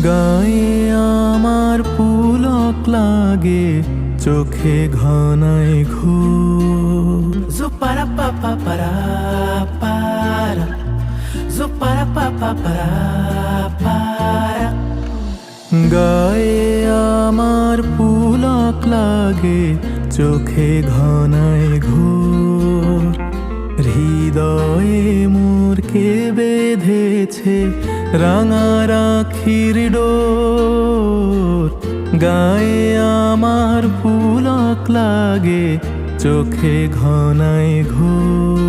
গায়ে আমার পুলক লাগে, চোখে ঘনায় ঘোর। Zupara pa pa para para, zupara pa pa para para. গায়ে আমার পুলক লাগে, চোখে ঘনায় ঘোর। হৃদয়ে মোরকে বেঁধেছে রাঙা রাখির ডোর। গায়ে আমার পুলক লাগে, চোখে ঘনায় ঘোর।